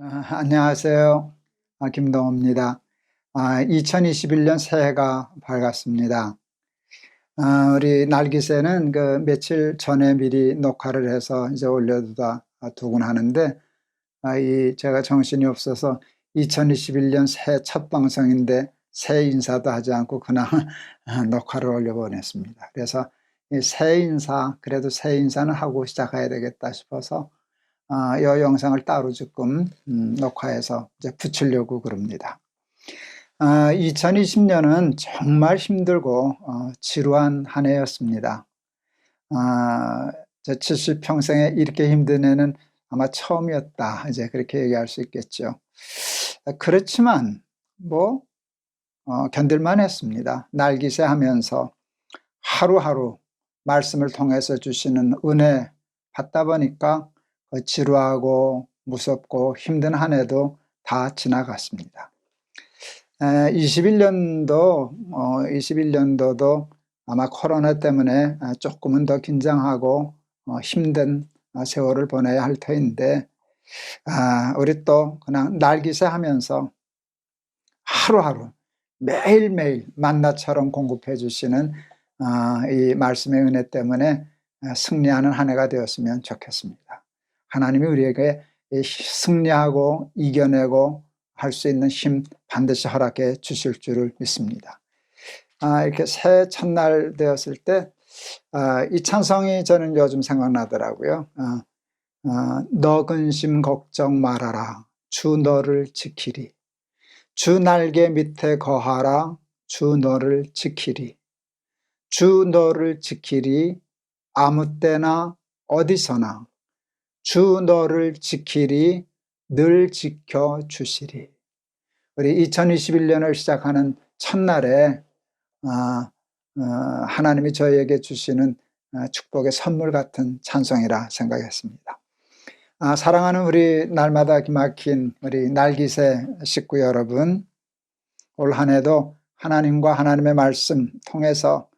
안녕하세요. 김동호입니다. 2021년 새해가 밝았습니다. 우리 날기새는 그 며칠 전에 미리 녹화를 해서 이제 올려두다 두곤 하는데, 제가 정신이 없어서 2021년 새해 첫 방송인데 새해 인사도 하지 않고 그냥 녹화를 올려보냈습니다. 그래서 이 새해 인사, 그래도 새해 인사는 하고 시작해야 되겠다 싶어서 이 영상을 따로 조금 녹화해서 이제 붙이려고 그럽니다. 2020년은 정말 힘들고 지루한 한 해였습니다. 제 70평생에 이렇게 힘든 해는 아마 처음이었다, 이제 그렇게 얘기할 수 있겠죠. 그렇지만 견딜만 했습니다. 날기새 하면서 하루하루 말씀을 통해서 주시는 은혜 받다 보니까 지루하고 무섭고 힘든 한 해도 다 지나갔습니다. 21년도도 아마 코로나 때문에 조금은 더 긴장하고 힘든 세월을 보내야 할 터인데, 우리 또 그냥 날기새 하면서 하루하루 매일매일 만나처럼 공급해 주시는 이 말씀의 은혜 때문에 승리하는 한 해가 되었으면 좋겠습니다. 하나님이 우리에게 승리하고 이겨내고 할 수 있는 힘 반드시 허락해 주실 줄을 믿습니다. 이렇게 새해 첫날 되었을 때 이 찬송이 저는 요즘 생각나더라고요. 너 근심 걱정 말아라, 주 너를 지키리. 주 날개 밑에 거하라, 주 너를 지키리. 주 너를 지키리, 아무 때나 어디서나. 주 너를 지키리, 늘 지켜주시리. 우리 2021년을 시작하는 첫날에 하나님이 저희에게 주시는 축복의 선물 같은 찬송이라 생각했습니다. 사랑하는 우리 날마다 기막힌 우리 날기새 식구 여러분, 올 한 해도 하나님과 하나님의 말씀 통해서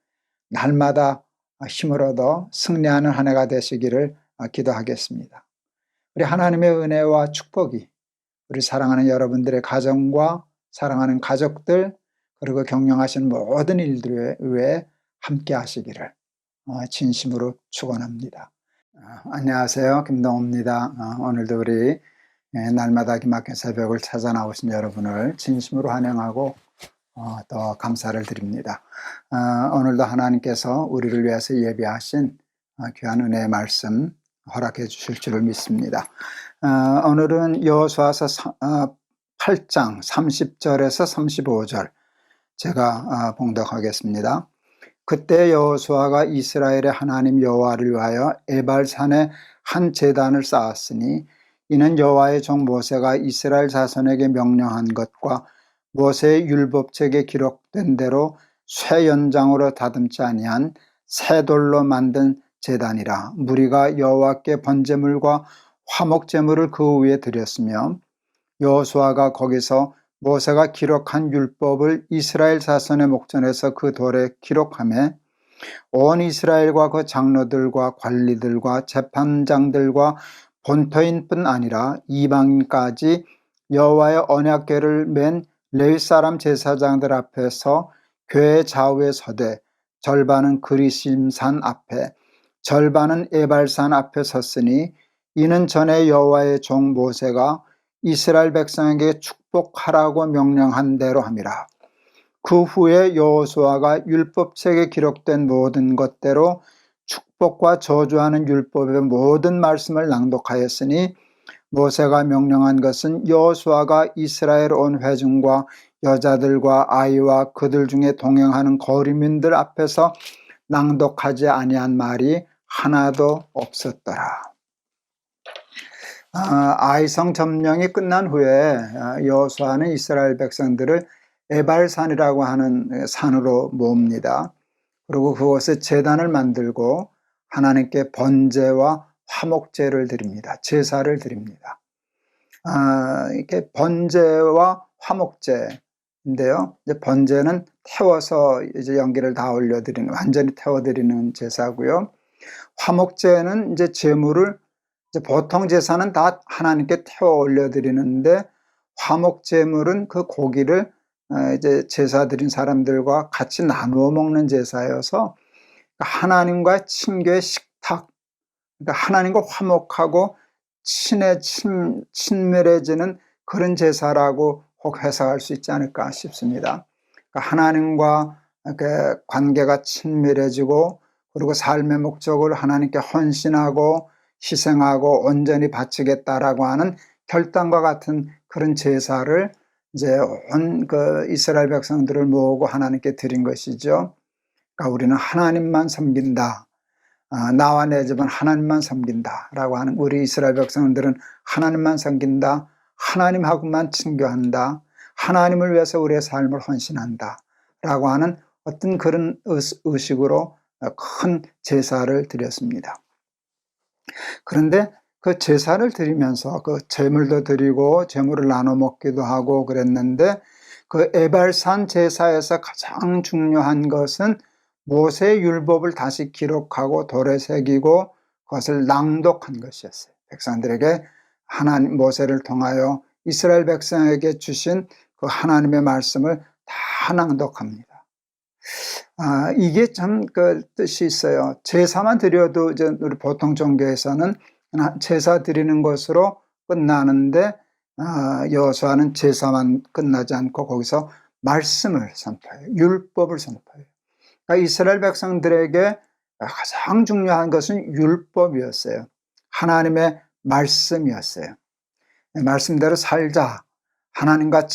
날마다 힘을 얻어 승리하는 한 해가 되시기를 기도하겠습니다. 우리 하나님의 은혜와 축복이 우리 사랑하는 여러분들의 가정과 사랑하는 가족들, 그리고 경영하시는 모든 일들 위해 함께 하시기를 진심으로 축원합니다. 안녕하세요. 김동호입니다. 오늘도 우리 날마다 기막힌 새벽을 찾아 나오신 여러분을 진심으로 환영하고 또 감사를 드립니다. 오늘도 하나님께서 우리를 위해서 예비하신 귀한 은혜의 말씀 허락해 주실 줄을 믿습니다. 오늘은 여호수아서 8장 30절에서 35절 제가 봉독하겠습니다. 그때 여호수아가 이스라엘의 하나님 여호와를 위하여 에발산에 한 제단을 쌓았으니 이는 여호와의 종 모세가 이스라엘 자손에게 명령한 것과 모세의 율법책에 기록된 대로 쇠 연장으로 다듬지 아니한 새 돌로 만든 제단이라. 무리가 여호와께 번제물과 화목제물을 그 위에 드렸으며 여호수아가 거기서 모세가 기록한 율법을 이스라엘 자손의 목전에서 그 돌에 기록하며 온 이스라엘과 그 장로들과 관리들과 재판장들과 본토인뿐 아니라 이방인까지 여호와의 언약궤를 맨 레위 사람 제사장들 앞에서 궤 좌우에 서되 절반은 그리심산 앞에 절반은 에발산 앞에 섰으니 이는 전에 여호와의 종 모세가 이스라엘 백성에게 축복하라고 명령한 대로 함이라. 그 후에 여호수아가 율법책에 기록된 모든 것대로 축복과 저주하는 율법의 모든 말씀을 낭독하였으니 모세가 명령한 것은 여호수아가 이스라엘 온 회중과 여자들과 아이와 그들 중에 동행하는 거류민들 앞에서 낭독하지 아니한 말이 하나도 없었더라. 아이성 점령이 끝난 후에 여호수아는 이스라엘 백성들을 에발산이라고 하는 산으로 모읍니다. 그리고 그곳에 제단을 만들고 하나님께 번제와 화목제를 드립니다. 제사를 드립니다. 이렇게 번제와 화목제인데요. 이제 번제는 태워서 이제 연기를 다 올려드리는, 완전히 태워드리는 제사고요. 화목제는 이제 제물을 이제 보통 제사는 다 하나님께 태워 올려드리는데 화목 제물은 그 고기를 이제 제사 드린 사람들과 같이 나누어 먹는 제사여서 하나님과 친교의 식탁, 그러니까 하나님과 화목하고 친밀해지는 그런 제사라고 혹 해석할 수 있지 않을까 싶습니다. 그러니까 하나님과 관계가 친밀해지고 그리고 삶의 목적을 하나님께 헌신하고 희생하고 온전히 바치겠다라고 하는 결단과 같은 그런 제사를 이제 온 이스라엘 백성들을 모으고 하나님께 드린 것이죠. 그러니까 우리는 하나님만 섬긴다. 나와 내 집은 하나님만 섬긴다라고 하는, 우리 이스라엘 백성들은 하나님만 섬긴다. 하나님하고만 친교한다. 하나님을 위해서 우리의 삶을 헌신한다라고 하는 어떤 그런 의식으로 큰 제사를 드렸습니다. 그런데 그 제사를 드리면서 그 제물도 드리고 제물을 나눠 먹기도 하고 그랬는데, 그 에발산 제사에서 가장 중요한 것은 모세의 율법을 다시 기록하고 돌에 새기고 그것을 낭독한 것이었어요. 백성들에게 하나님 모세를 통하여 이스라엘 백성에게 주신 그 하나님의 말씀을 다 낭독합니다. 이게 참 그 뜻이 있어요. 제사만 드려도 이제 우리 보통 종교에서는 제사 드리는 것으로 끝나는데, 여호수아는 제사만 끝나지 않고 거기서 말씀을 선포해요. 율법을 선포해요. 그러니까 이스라엘 백성들에게 가장 중요한 것은 율법이었어요. 하나님의 말씀이었어요. 말씀대로 살자, 하나님과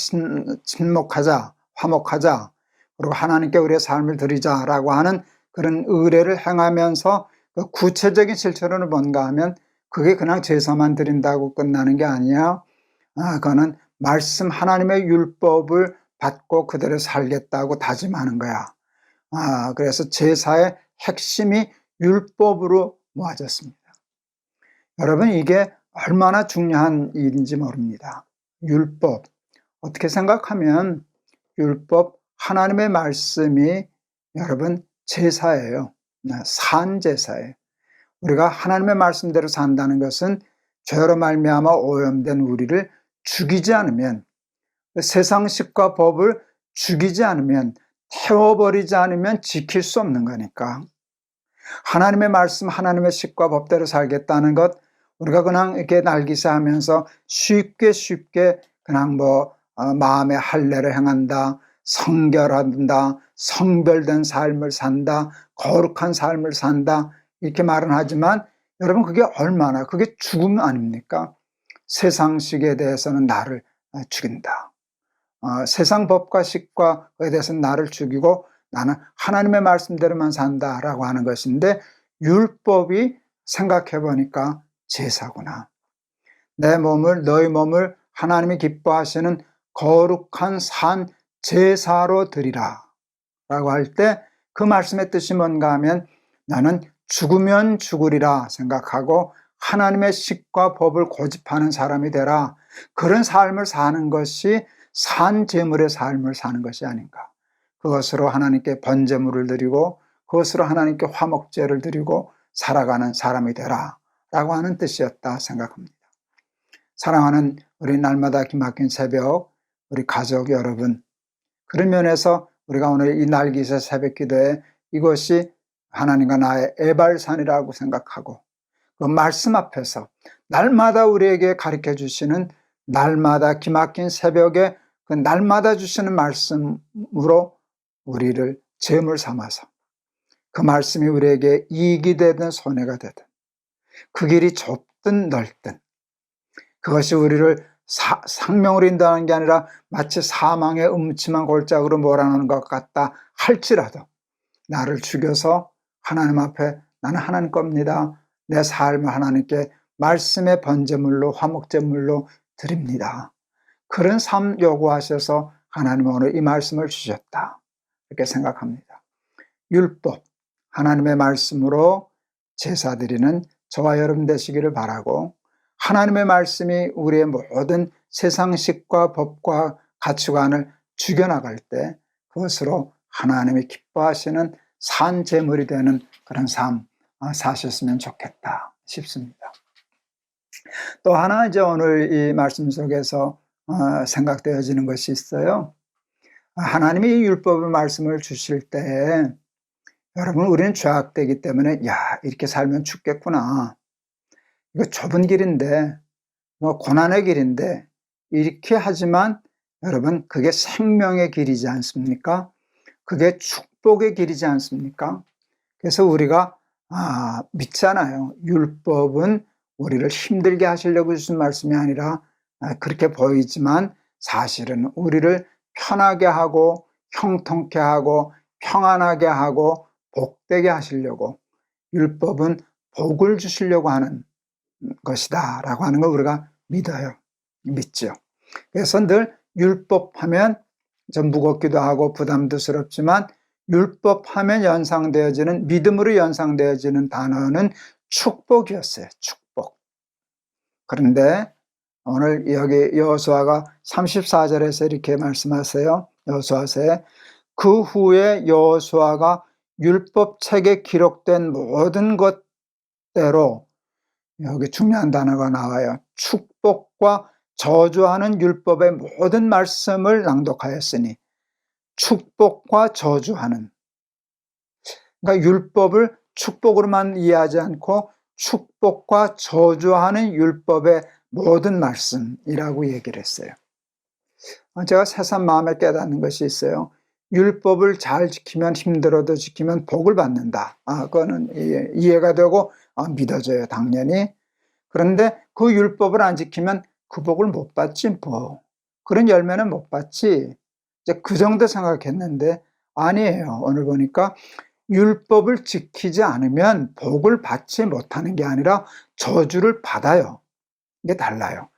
친목하자, 화목하자, 그리고 하나님께 우리의 삶을 드리자라고 하는 그런 의례를 행하면서 그 구체적인 실천으로 뭔가 하면 그게 그냥 제사만 드린다고 끝나는 게 아니야. 그거는 말씀, 하나님의 율법을 받고 그대로 살겠다고 다짐하는 거야. 그래서 제사의 핵심이 율법으로 모아졌습니다. 여러분, 이게 얼마나 중요한 일인지 모릅니다. 율법. 어떻게 생각하면 율법, 하나님의 말씀이 여러분 제사예요. 산 제사예요. 우리가 하나님의 말씀대로 산다는 것은 죄로 말미암아 오염된 우리를 죽이지 않으면, 세상식과 법을 죽이지 않으면, 태워버리지 않으면 지킬 수 없는 거니까. 하나님의 말씀, 하나님의 식과 법대로 살겠다는 것, 우리가 그냥 이렇게 날기사하면서 쉽게 그냥 마음의 할례를 행한다, 성결한다, 성별된 삶을 산다, 거룩한 삶을 산다, 이렇게 말은 하지만 여러분, 그게 얼마나, 그게 죽음 아닙니까? 세상식에 대해서는 나를 죽인다. 세상 법과 식과에 대해서는 나를 죽이고 나는 하나님의 말씀대로만 산다라고 하는 것인데, 율법이 생각해 보니까 제사구나. 내 몸을, 너희 몸을 하나님이 기뻐하시는 거룩한 산 제사로 드리라 라고 할 때 그 말씀의 뜻이 뭔가 하면, 나는 죽으면 죽으리라 생각하고 하나님의 식과 법을 고집하는 사람이 되라. 그런 삶을 사는 것이 산 제물의 삶을 사는 것이 아닌가. 그것으로 하나님께 번제물을 드리고 그것으로 하나님께 화목제를 드리고 살아가는 사람이 되라 라고 하는 뜻이었다 생각합니다. 사랑하는 우리 날마다 기막힌 새벽, 우리 가족 여러분, 그런 면에서 우리가 오늘 이 날기세 새벽 기도에 이것이 하나님과 나의 에발산이라고 생각하고, 그 말씀 앞에서 날마다 우리에게 가르쳐 주시는, 날마다 기막힌 새벽에 그 날마다 주시는 말씀으로 우리를 제물 삼아서 그 말씀이 우리에게 이익이 되든 손해가 되든, 그 길이 좁든 넓든, 그것이 우리를 생명으로 인도하는 게 아니라 마치 사망의 음침한 골짜기로 몰아넣는 것 같다 할지라도 나를 죽여서 하나님 앞에 나는 하나님 겁니다. 내 삶을 하나님께 말씀의 번제물로, 화목제물로 드립니다. 그런 삶 요구하셔서 하나님은 오늘 이 말씀을 주셨다, 이렇게 생각합니다. 율법, 하나님의 말씀으로 제사 드리는 저와 여러분 되시기를 바라고, 하나님의 말씀이 우리의 모든 세상식과 법과 가치관을 죽여나갈 때 그것으로 하나님이 기뻐하시는 산 제물이 되는 그런 삶 사셨으면 좋겠다 싶습니다. 또 하나 이제 오늘 이 말씀 속에서 생각되어지는 것이 있어요. 하나님이 이 율법의 말씀을 주실 때 여러분 우리는 죄악되기 때문에 야 이렇게 살면 죽겠구나, 이거 좁은 길인데 뭐 고난의 길인데 이렇게 하지만 여러분 그게 생명의 길이지 않습니까? 그게 축복의 길이지 않습니까? 그래서 우리가 믿잖아요. 율법은 우리를 힘들게 하시려고 주신 말씀이 아니라 그렇게 보이지만 사실은 우리를 편하게 하고 형통케 하고 평안하게 하고 복되게 하시려고, 율법은 복을 주시려고 하는 것이다 라고 하는 걸 우리가 믿어요. 믿죠. 그래서 늘 율법하면 좀 무겁기도 하고 부담스럽지만 율법하면 연상되어지는, 믿음으로 연상되어지는 단어는 축복이었어요. 축복. 그런데 오늘 여기 여호수아가 34절에서 이렇게 말씀하세요. 여호수아서에 그 후에 여호수아가 율법책에 기록된 모든 것대로, 여기 중요한 단어가 나와요. 축복과 저주하는 율법의 모든 말씀을 낭독하였으니, 축복과 저주하는, 그러니까 율법을 축복으로만 이해하지 않고 축복과 저주하는 율법의 모든 말씀이라고 얘기를 했어요. 제가 새삼 마음에 깨닫는 것이 있어요. 율법을 잘 지키면, 힘들어도 지키면 복을 받는다. 그거는 이해가 되고 믿어져요, 당연히. 그런데 그 율법을 안 지키면 그 복을 못 받지 뭐. 그런 열매는 못 받지. 이제 그 정도 생각했는데 아니에요. 오늘 보니까 율법을 지키지 않으면 복을 받지 못하는 게 아니라 저주를 받아요. 이게 달라요.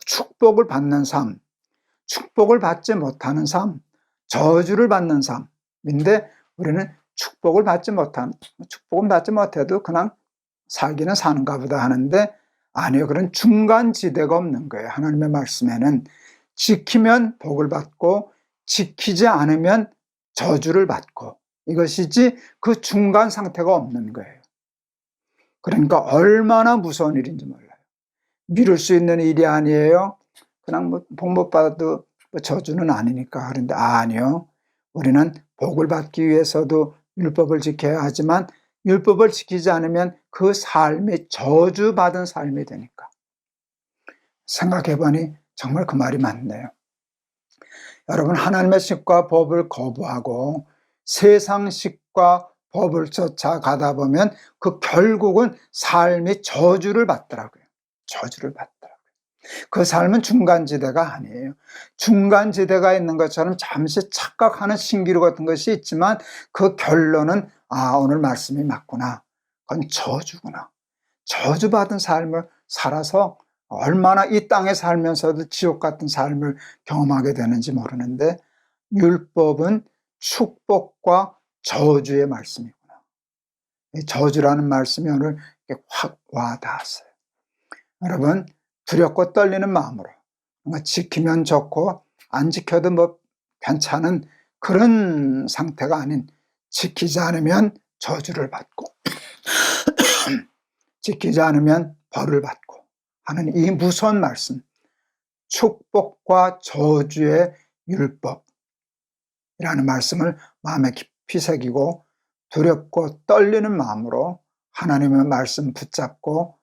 축복을 받는 삶, 축복을 받지 못하는 삶, 저주를 받는 삶인데 우리는 축복은 받지 못해도 그냥 살기는 사는가 보다 하는데 아니요. 그런 중간지대가 없는 거예요. 하나님의 말씀에는 지키면 복을 받고 지키지 않으면 저주를 받고, 이것이지 그 중간 상태가 없는 거예요. 그러니까 얼마나 무서운 일인지 몰라요. 미룰 수 있는 일이 아니에요. 그냥 복 못 받아도 저주는 아니니까. 그런데 아니요. 우리는 복을 받기 위해서도 율법을 지켜야 하지만 율법을 지키지 않으면 그 삶이 저주받은 삶이 되니까. 생각해보니 정말 그 말이 맞네요. 여러분, 하나님의 식과 법을 거부하고 세상 식과 법을 쫓아가다 보면 그 결국은 삶이 저주를 받더라고요. 저주를 받더라고요. 그 삶은 중간지대가 아니에요. 중간지대가 있는 것처럼 잠시 착각하는 신기루 같은 것이 있지만 그 결론은 오늘 말씀이 맞구나. 그건 저주구나. 저주받은 삶을 살아서 얼마나 이 땅에 살면서도 지옥 같은 삶을 경험하게 되는지 모르는데 율법은 축복과 저주의 말씀이구나. 이 저주라는 말씀이 오늘 확 와닿았어요. 여러분, 두렵고 떨리는 마음으로 지키면 좋고 안 지켜도 뭐 괜찮은 그런 상태가 아닌, 지키지 않으면 저주를 받고 지키지 않으면 벌을 받고 하는 이 무서운 말씀, 축복과 저주의 율법이라는 말씀을 마음에 깊이 새기고 두렵고 떨리는 마음으로 하나님의 말씀 붙잡고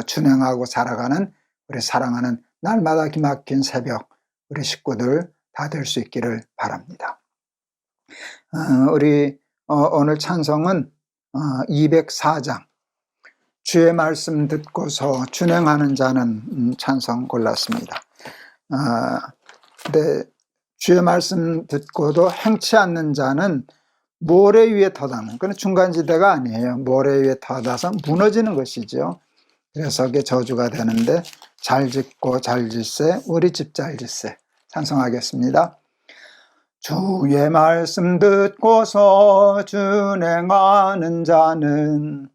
준행하고 살아가는 우리 사랑하는 날마다 기막힌 새벽 우리 식구들 다 될 수 있기를 바랍니다. 우리 오늘 찬송은 204장 주의 말씀 듣고서 준행하는 자는 찬송 골랐습니다. 근데 주의 말씀 듣고도 행치 않는 자는 모래 위에 터다는, 그건 중간지대가 아니에요. 모래 위에 터다서 무너지는 것이죠. 그래서 그게 저주가 되는데 잘 짓고 잘 질세, 우리 집 잘 질세 찬송하겠습니다. 주의 말씀 듣고서 준행하는 자는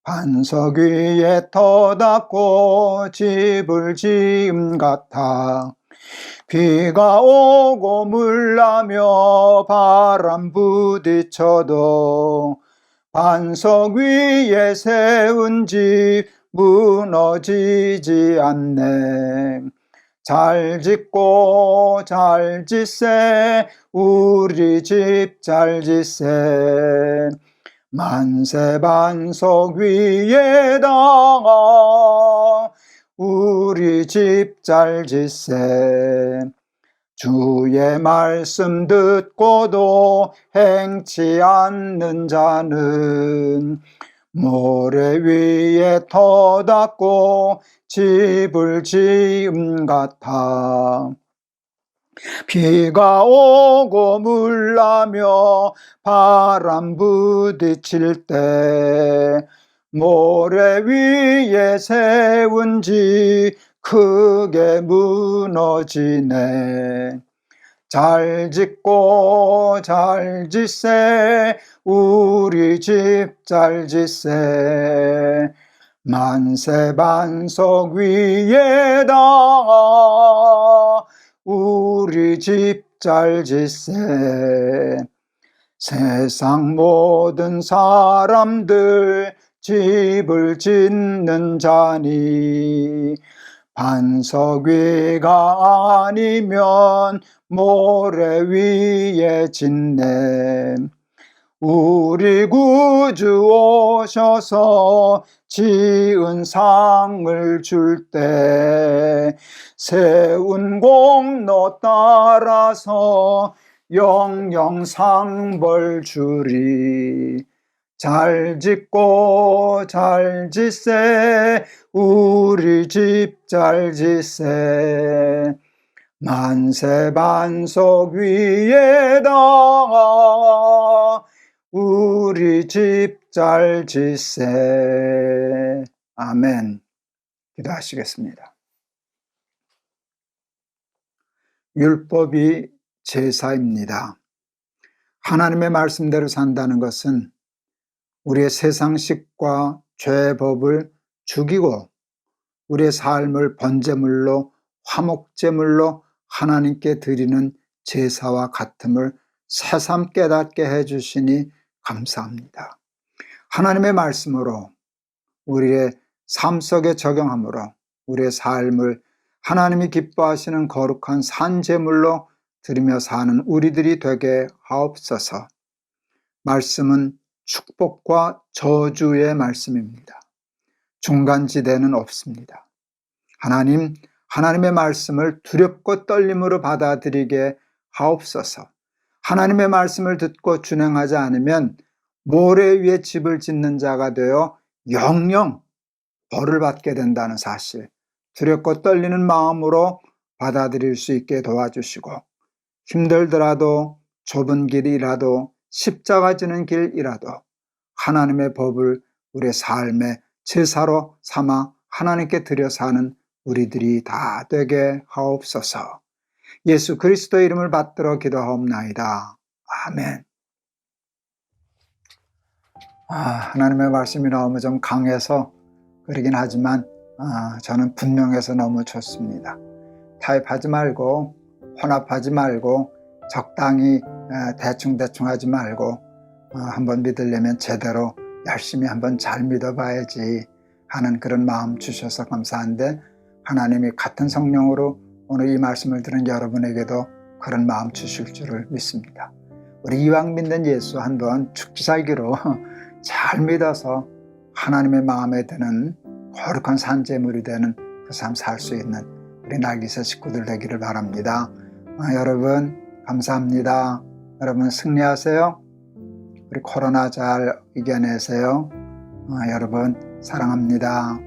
반석 위에 터닫고 집을 지음 같아 비가 오고 물나며 바람 부딪혀도 반석 위에 세운 집 무너지지 않네. 잘 짓고 잘 짓세 우리 집 잘 짓세 만세반석 위에다가 우리 집 잘 짓세 주의 말씀 듣고도 행치 않는 자는 모래 위에 터닫고 집을 지음 같아. 비가 오고 물나며 바람 부딪힐 때 모래 위에 세운 집 크게 무너지네. 잘 짓고 잘 짓세 우리 집 잘 짓세 만세반석 위에다가 우리 집 잘 짓세 세상 모든 사람들 집을 짓는 자니 반석 위가 아니면 모래 위에 짓네. 우리 구주 오셔서 지은 상을 줄 때 세운 공로 따라서 영영 상벌 주리. 잘 짓고 잘 짓세 우리 집 잘 짓세 만세반석 위에다가 우리 집 잘 짓세. 아멘. 기도하시겠습니다. 율법이 제사입니다. 하나님의 말씀대로 산다는 것은 우리의 세상식과 죄의 법을 죽이고 우리의 삶을 번제물로 화목제물로 하나님께 드리는 제사와 같음을 새삼 깨닫게 해주시니 감사합니다. 하나님의 말씀으로 우리의 삶 속에 적용함으로 우리의 삶을 하나님이 기뻐하시는 거룩한 산제물로 드리며 사는 우리들이 되게 하옵소서. 말씀은 축복과 저주의 말씀입니다. 중간지대는 없습니다. 하나님의 말씀을 두렵고 떨림으로 받아들이게 하옵소서. 하나님의 말씀을 듣고 준행하지 않으면 모래 위에 집을 짓는 자가 되어 영영 벌을 받게 된다는 사실, 두렵고 떨리는 마음으로 받아들일 수 있게 도와주시고, 힘들더라도 좁은 길이라도 십자가 지는 길이라도 하나님의 법을 우리의 삶의 제사로 삼아 하나님께 드려 사는 우리들이 다 되게 하옵소서. 예수 그리스도의 이름을 받들어 기도하옵나이다. 아멘. 하나님의 말씀이 너무 좀 강해서 그러긴 하지만 저는 분명해서 너무 좋습니다. 타협하지 말고 혼합하지 말고 적당히 대충 하지 말고 한번 믿으려면 제대로 열심히 한번 잘 믿어봐야지 하는 그런 마음 주셔서 감사한데, 하나님이 같은 성령으로 오늘 이 말씀을 들은 여러분에게도 그런 마음 주실 줄을 믿습니다. 우리 이왕 믿는 예수 한번 죽기 살기로 잘 믿어서 하나님의 마음에 드는 거룩한 산제물이 되는 그 삶 살 수 있는 우리 날기세 식구들 되기를 바랍니다. 여러분 감사합니다. 여러분 승리하세요. 우리 코로나 잘 이겨내세요. 여러분 사랑합니다.